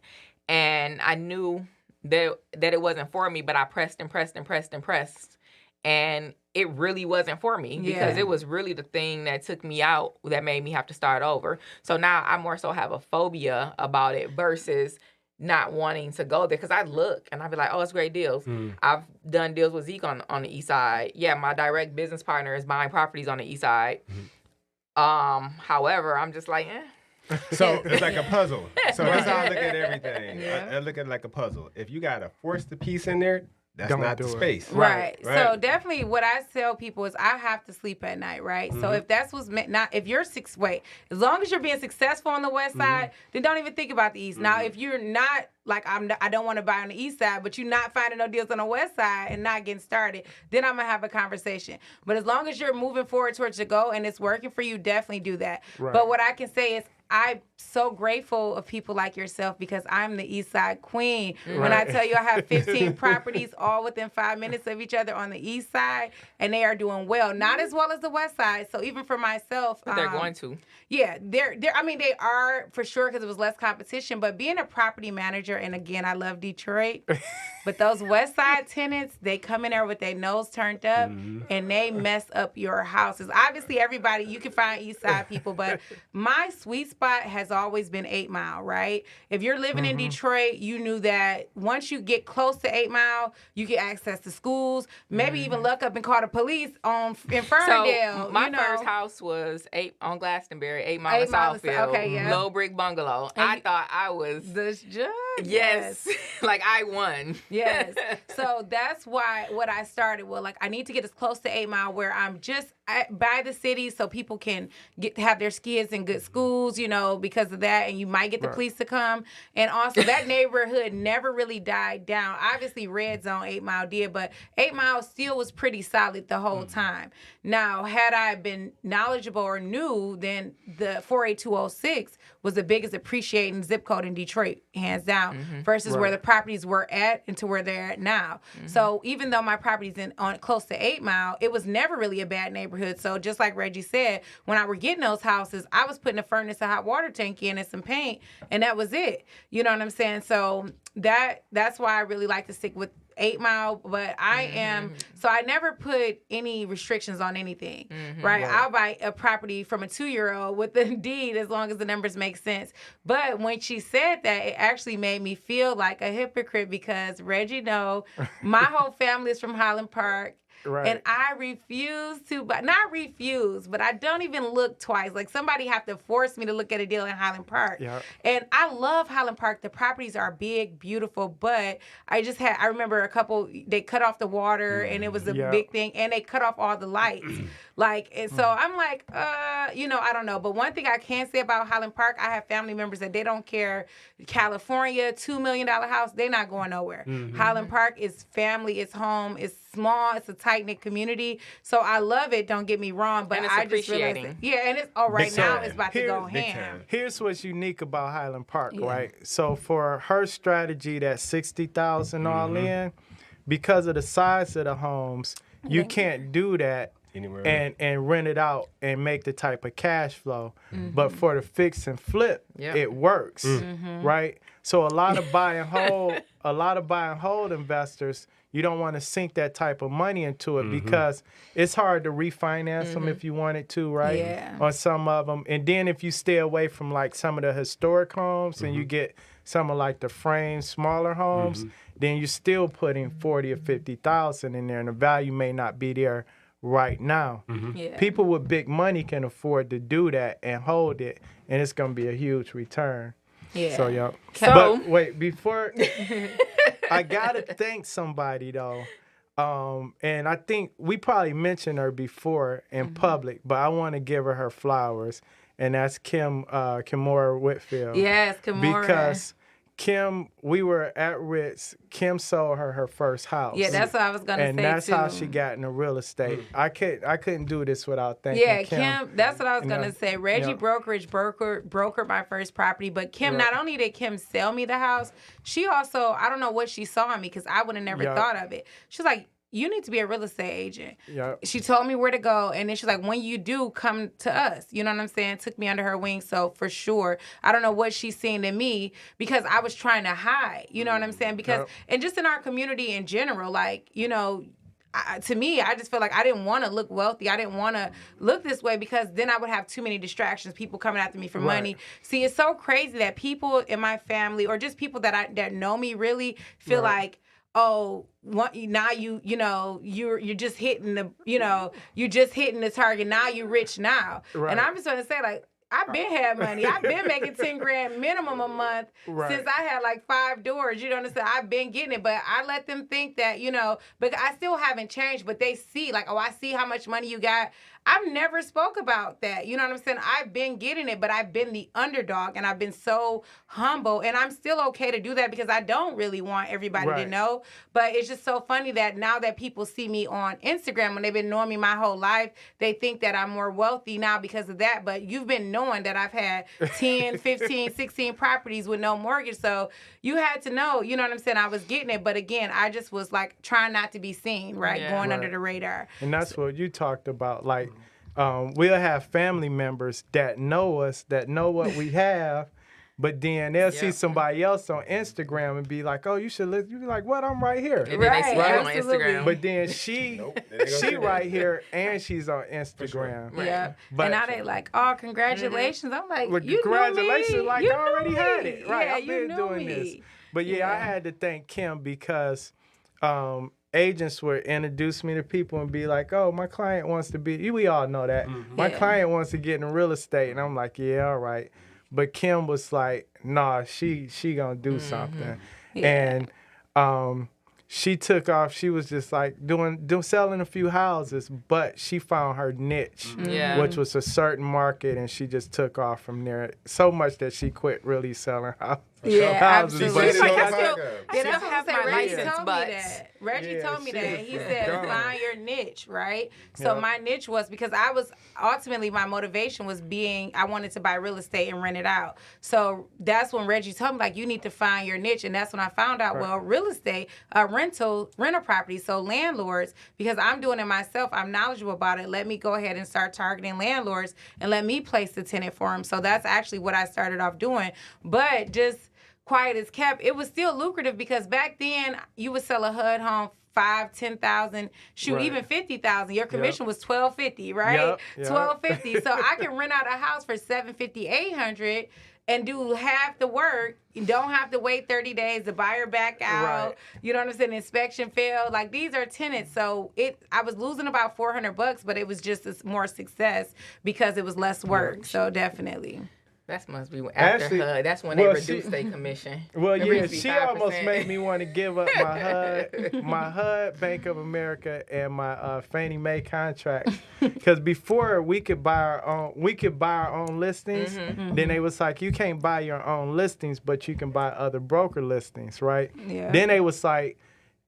And I knew that it wasn't for me, but I pressed and pressed and pressed and pressed. And it really wasn't for me because
Yeah.
it was really the thing that took me out that made me have to start over. So now I more so have a phobia about it versus not wanting to go there because I look and I'd be like, oh, it's great deals. I've done deals with Zeke on the east side. Yeah, my direct business partner is buying properties on the east side. However, I'm just like,
So it's like a puzzle. So that's how I look at everything.
Yeah.
I look at it like a puzzle. If you got to force the piece in there, that's
Don't
not
do
the
it.
space.
Right. So
Right.
definitely what I tell people is I have to sleep at night, right? So if that's what's meant, not if you're as long as you're being successful on the west side, then don't even think about the east. Now, if you're not like I don't want to buy on the east side, but you're not finding no deals on the west side and not getting started, then I'm gonna have a conversation. But as long as you're moving forward towards your goal and it's working for you, definitely do that.
Right.
But what I can say is I'm so grateful of people like yourself because I'm the East Side queen. When I
Right.
tell you I have 15 properties all within 5 minutes of each other on the East Side, and they are doing well. Not as well as the West Side. So even for myself,
but they're going to.
yeah, they're. I mean, they are for sure because it was less competition. But being a property manager, and again, I love Detroit, but those West Side tenants, they come in there with their nose turned up, and they mess up your houses. Obviously, everybody you can find East Side people, but my sweet spot has always been 8 Mile. Right? If you're living in Detroit, you knew that once you get close to 8 Mile, you get access to schools. Maybe even look up and call the police in Ferndale.
So my
you know?
first house was 8 on Glastonbury, 8 Mile
8 Mile,
Southfield,
okay, yeah.
low brick bungalow.
And
I thought I was
The judge.
yes, like I won.
Yes. So that's why what I started with, like, I need to get as close to 8 Mile where I'm just by the city so people can have their kids in good schools, because of that. And you might get the police to come. And also that neighborhood never really died down. Obviously Red Zone 8 Mile did, but 8 Mile still was pretty solid the whole time. Now, had I been knowledgeable or knew, then the 48206 was the biggest appreciating zip code in Detroit, hands down, versus where the properties were at and to where they're at now. So even though my property's on close to 8 Mile, it was never really a bad neighborhood. So just like Reggie said, when I were getting those houses, I was putting a furnace, a hot water tank in, and some paint, and that was it. You know what I'm saying? So that's why I really like to stick with 8 Mile, but I am, so I never put any restrictions on anything, right? I'll buy a property from a 2-year-old with the deed as long as the numbers make sense. But when she said that, it actually made me feel like a hypocrite because Reggie, no, my whole family is from Highland Park.
Right.
And I refuse to, but not refuse, but I don't even look twice. Like somebody have to force me to look at a deal in Highland Park.
Yeah.
And I love Highland Park. The properties are big, beautiful, but I remember a couple, they cut off the water and it was a big thing, and they cut off all the lights. And so I'm like, I don't know. But one thing I can say about Highland Park, I have family members that they don't care. California, $2 million house, they're not going nowhere. Highland Park is family, it's home, it's small, it's a tight-knit community. So I love it, don't get me wrong, but
and it's
I just
appreciating.
realized, and it's right now it's about to go ham.
Here's what's unique about Highland Park, right? So for her strategy, that $60,000 all in, because of the size of the homes, you can't do that anywhere and rent it out and make the type of cash flow. But for the fix and flip, it works, right? So a lot of buy and hold investors, you don't want to sink that type of money into it because it's hard to refinance them if you wanted to, right?
Yeah.
On some of them. And then if you stay away from like some of the historic homes and you get some of like the frame, smaller homes, then you're still putting 40 or 50,000 in there, and the value may not be there right now. People with big money can afford to do that and hold it, and it's gonna be a huge return. So but wait, before I gotta thank somebody though. And I think we probably mentioned her before in public, but I want to give her flowers, and that's Kimora Whitfield.
Yes, Kimora.
Because Kim, we were at Ritz. Kim sold her first house.
Yeah, that's what I was gonna say too.
And that's how she got into real estate. I couldn't do this without thanking Kim.
Kim, that's what I was gonna say. Reggie Brokerage brokered my first property, but Kim, not only did Kim sell me the house, she also, I don't know what she saw in me because I would have never thought of it. She was like, you need to be a real estate agent. She told me where to go, and then she's like, when you do, come to us. You know what I'm saying? Took me under her wing, so for sure. I don't know what she's seen in me because I was trying to hide. You know what I'm saying? Because, and just in our community in general, like, to me, I just feel like I didn't want to look wealthy. I didn't want to look this way because then I would have too many distractions, people coming after me for money. See, it's so crazy that people in my family or just people that know me really feel like, oh, now you're just hitting the you're just hitting the target. Now you're rich now, and I'm just gonna say like I've been had money. I've been making $10,000 minimum a month since I had like 5 doors. You know what I'm saying? I've been getting it, but I let them think that but I still haven't changed. But they see like, oh, I see how much money you got. I've never spoke about that. You know what I'm saying? I've been getting it, but I've been the underdog, and I've been so humble, and I'm still okay to do that because I don't really want everybody to know. But it's just so funny that now that people see me on Instagram, when they've been knowing me my whole life, they think that I'm more wealthy now because of that. But you've been knowing that I've had 10, 15, 16 properties with no mortgage. So you had to know, you know what I'm saying? I was getting it. But again, I just was like trying not to be seen, going under the radar.
And that's what you talked about. Like, we'll have family members that know us, that know what we have, but then they'll see somebody else on Instagram and be like, oh, you should listen. You be like, what? I'm right here.
And then they see you on Instagram.
But then she right here and she's on Instagram.
Sure. Yeah. But, and now they like, oh, congratulations. I'm like,
well,
you
congratulations.
Knew me.
Like,
you
I already had it. Right.
Yeah,
I've been doing this. But I had to thank Kim because agents would introduce me to people and be like, oh, my client wants to be, we all know that. My client wants to get in real estate. And I'm like, yeah, all right. But Kim was like, nah, she gonna do something. And she took off. She was just like selling a few houses, but she found her niche, which was a certain market, and she just took off from there so much that she quit really selling houses.
Yeah,
houses.
absolutely.
Reggie
told me that. He said, find your niche, right? So my niche was because I was ultimately my motivation was I wanted to buy real estate and rent it out. So that's when Reggie told me, like, you need to find your niche. And that's when I found out, well, real estate, rental property. So landlords, because I'm doing it myself, I'm knowledgeable about it. Let me go ahead and start targeting landlords and let me place the tenant for them. So that's actually what I started off doing. But just quiet as kept, it was still lucrative because back then you would sell a HUD home $5,000, $10,000, even $50,000. Your commission was $1,250, right? $1,250. So I can rent out a house for $750, $800. and do half the work. You don't have to wait 30 days. The buyer back out.
Right.
You know what I'm saying? Inspection failed. Like, these are tenants. So I was losing about $400, but it was just more success because it was less work. So definitely.
That must be after
Actually,
HUD. That's when they reduced their commission.
Well,
It
yeah,
used to be
she
5%.
almost made me want to give up my HUD, Bank of America, and my Fannie Mae contracts. Because before we could buy our own listings. Then they was like, you can't buy your own listings, but you can buy other broker listings, right?
Yeah.
Then they was like,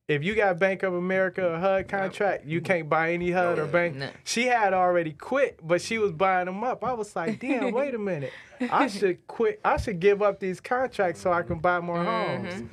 if you got Bank of America or HUD contract, you can't buy any HUD or bank.
No.
She had already quit, but she was buying them up. I was like, damn, wait a minute. I should quit. I should give up these contracts so I can buy more homes.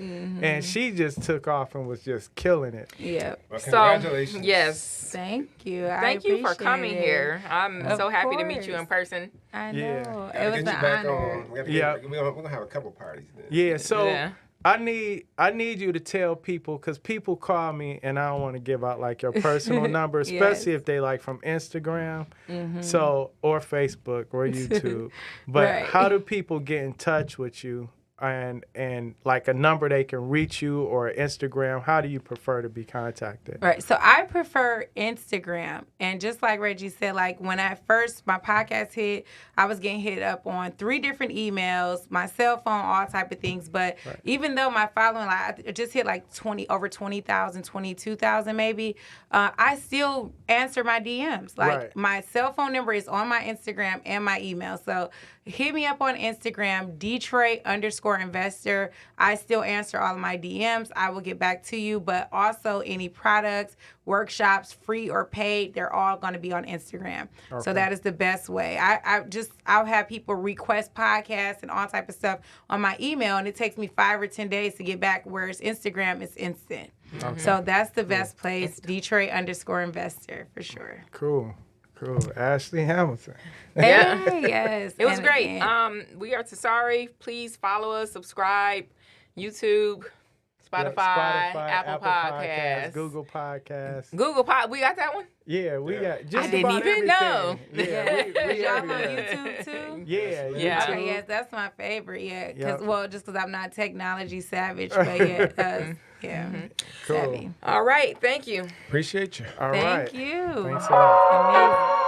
And she just took off and was just killing it.
Yep.
Well,
So,
congratulations.
Thank you.
Thank you for coming
appreciate it.
here. I'm
Of
so happy to meet you in
course.
person.
I
Yeah.
know.
Gotta
It was
get
an
you back
honor.
on. We're gonna have a couple parties then.
Yeah, so
Yeah.
I need you to tell people, because people call me and I don't want to give out like your personal number, especially if they like from Instagram, so or Facebook or YouTube. But
Right.
how do people get in touch with you? And like a number they can reach you, or Instagram? How do you prefer to be contacted?
Right. So I prefer Instagram. And just like Reggie said, like when my podcast hit, I was getting hit up on 3 different emails, my cell phone, all type of things. But even though my following, like I just hit like over 20,000, 22,000 maybe, I still answer my DMs. Like my cell phone number is on my Instagram and my email. So hit me up on Instagram, Detroit_investor. I still answer all of my DMs. I will get back to you, but also any products, workshops, free or paid, they're all going to be on Instagram.
Okay.
So that is the best way. I'll have people request podcasts and all type of stuff on my email, and it takes me 5 or 10 days to get back, whereas Instagram is instant.
Okay.
So that's the best place, Detroit_investor for sure.
Cool. Ashley Hamilton.
Yeah.
Hey, yes.
It was
And
great.
again,
We are TSARE. Please follow us, subscribe, YouTube, Spotify, Apple Podcasts,
Google Podcasts.
We got that one?
Yeah, we got just
I didn't
about
even
everything.
know.
Yeah, we
y'all on
everywhere.
YouTube too?
Yeah.
Yeah.
Okay, yes, that's my favorite. Yeah,
Yep.
just because I'm not technology savage, but yeah,
Cool.
savvy.
All right. Thank you.
Appreciate you.
All
Thank
right.
you.
Thanks a lot.
Amazing.